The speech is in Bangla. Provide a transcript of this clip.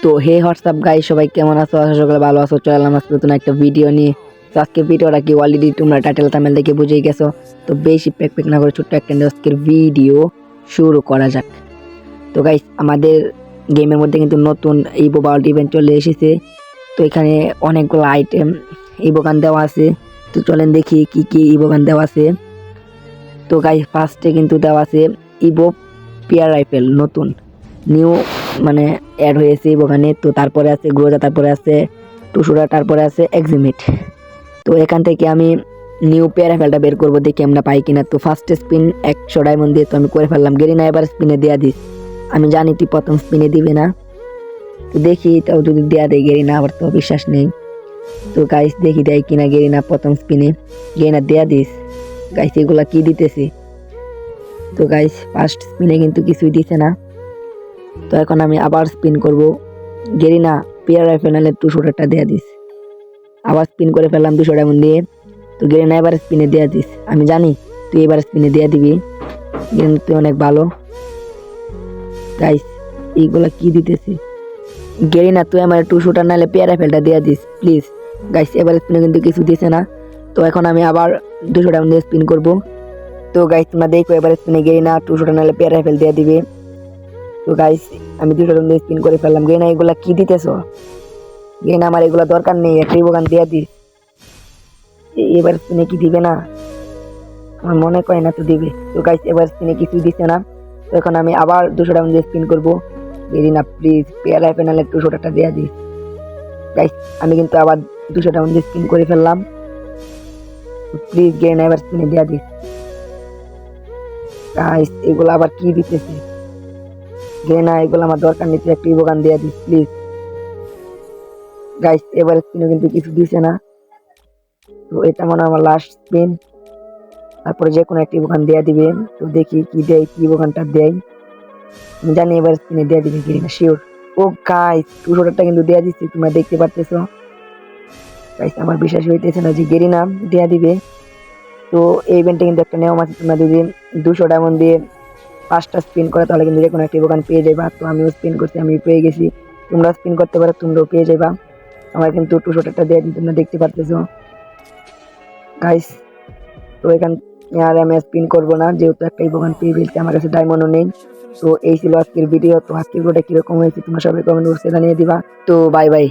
তো হে হোয়াটসঅ্যাপ গাইস, সবাই কেমন আছো? আশা সকালে ভালো আছো। চলে এলাম আজকে নতুন একটা ভিডিও নিয়ে। তো আজকে ভিডিওটা কি অলরেডি তোমরা টাইটেল থাম্বনেল দেখে বুঝেই গেছো। তো বেশি প্যাক না করে ছোট্ট একটা আজকের ভিডিও শুরু করা যাক। তো গাইস, আমাদের গেমের মধ্যে কিন্তু নতুন ইভো ওয়ার্ল্ড ইভেন্ট চলে এসেছে। তো এখানে অনেকগুলো আইটেম ইভো গান দেওয়া আছে। তো চলেন দেখি কি কি ইভো গান দেওয়া আছে। তো গাইস, ফার্স্টে কিন্তু দেওয়া আছে ইভো পিয়ার রাইফেল, নতুন নিউ মানে অ্যাড হয়েছে ওখানে। তো তারপরে আছে গ্রোজা, তারপরে আছে টুসুরা, তারপরে আছে এক্সিমিট। তো এখান থেকে আমি নিউ পেয়ার রাইফেলটা বের করবো, দেখি আমরা পাই কিনা। তো ফার্স্ট স্পিন 100 ডায়মন্ড দিয়ে তো আমি করে ফেললাম। গেরিনা এবার স্পিনে দেয়া দিস। আমি জানি তুই প্রথম স্পিনে দিবে না, তো দেখি তাও যদি দেয়া দেয় গেরিনা, আবার তো বিশ্বাস নেই। তো গাইস দেখি দেয় কিনা গেরিনা প্রথম স্পিনে। গেরিনা দেয়া দিস। গাইস এগুলা কি দিতেছি। তো গাইস ফার্স্ট স্পিনে কিন্তু কিছুই দিছে না। তো এখন আমি আবার স্পিন করব। গেরিনা পেয়ার রাইফেল নাহলে 200টা দেয়া দিস। আবার স্পিন করে ফেললাম 200 ডায়মন্ড দিয়ে। তো গেরিনা এবার স্পিনে দেয়া দিস। আমি জানি তুই এবার স্পিনে দেয়া দিবি। গেরিনা তুই অনেক ভালো। গাইস এইগুলা কি দিতেছি। গেরিনা তুই আমার 200টা নাহলে পেয়ার রাইফেলটা দেয়া দিস প্লিজ। গাইস এবার স্পিনে কিন্তু কিছু দিছে না। তো এখন আমি আবার 200 ডায়মন্ড দিয়ে স্পিন করব। তো গাইস তোমরা দেখো এবার স্পিনে গেরিনা 200টা নাহলে পেয়ার রাইফেল দেয়া দিবে। তো গাইস আমি 200 ডায়মন্ড দিয়ে স্পিন করে ফেললাম। গেরিনা এগুলা কি দিতেছো? গেরিনা আমার এগুলা দরকার নেই, একটা ইভোগান দেয়া দিস। এবার স্পিনে কি দিবে না? আমার মনে করে না তো দিবে। তো গাইস এবার স্পিনে কিছুই দিছে না। তো এখন আমি আবার 200 ডায়মন্ড দিয়ে স্পিন করব। গেরিনা প্লিজ পেয়ার রাইফেল নাহলে 200টা দেয়া দিস। গাইস আমি কিন্তু আবার 200 ডায়মন্ড দিয়ে স্পিন করে ফেললাম। প্লিজ গেরিনা এবার স্পিনে দেয়া দিস। গাইস এগুলো আবার কি দিতেছে। গেরিনা এগুলো আমার দরকার নেই, তুই একটা ইভোগান দেয়া দিস প্লিজ। গাইস এবার স্পিনে কিন্তু কিছু দিছে না। তো এটা মনে হয় আমার লাস্ট স্পিন, তারপরে যে কোনো একটা ইভোগান দেয়া দিবে। তো দেখি কি দেয়, কি ইভোগানটা দেয়। আমি জানি এবার স্পিনে দেয়া দিবে গেরিনা শিওর। ও গাইস 200টা কিন্তু দেয়া দিচ্ছি, তোমরা দেখতে পারতেছো। গাইস আমার বিশ্বাস হইতেছে না যে গেরিনা দেয়া দিবে। তো এই ইভেন্টে কিন্তু একটা নিয়ম আছে, তোমরা যদি 200 ডায়মন্ড দিয়ে 5টা স্পিন করে তাহলে কিন্তু যে কোনো একটা ইভোগান পেয়ে যাবা। তো আমিও স্পিন করছি, আমি পেয়ে গেছি। তোমরা স্পিন করতে পারো, তোমরাও পেয়ে যাবা। আমার কিন্তু 200টা দেয়া দিই, তোমরা দেখতে পারতেছো গাইস। তো এখান আর আমি স্পিন করবো না, যেহেতু একটা ইভোগান পেয়ে ফেলছি, আমার কাছে ডায়মন্ডও নেই। তো এই ছিল আজকের ভিডিও। তো আজকের ভিডিওটা কিরকম হয়েছে তোমরা সবাই কমেন্ট বক্সে জানিয়ে দিবা। তো বাই বাই।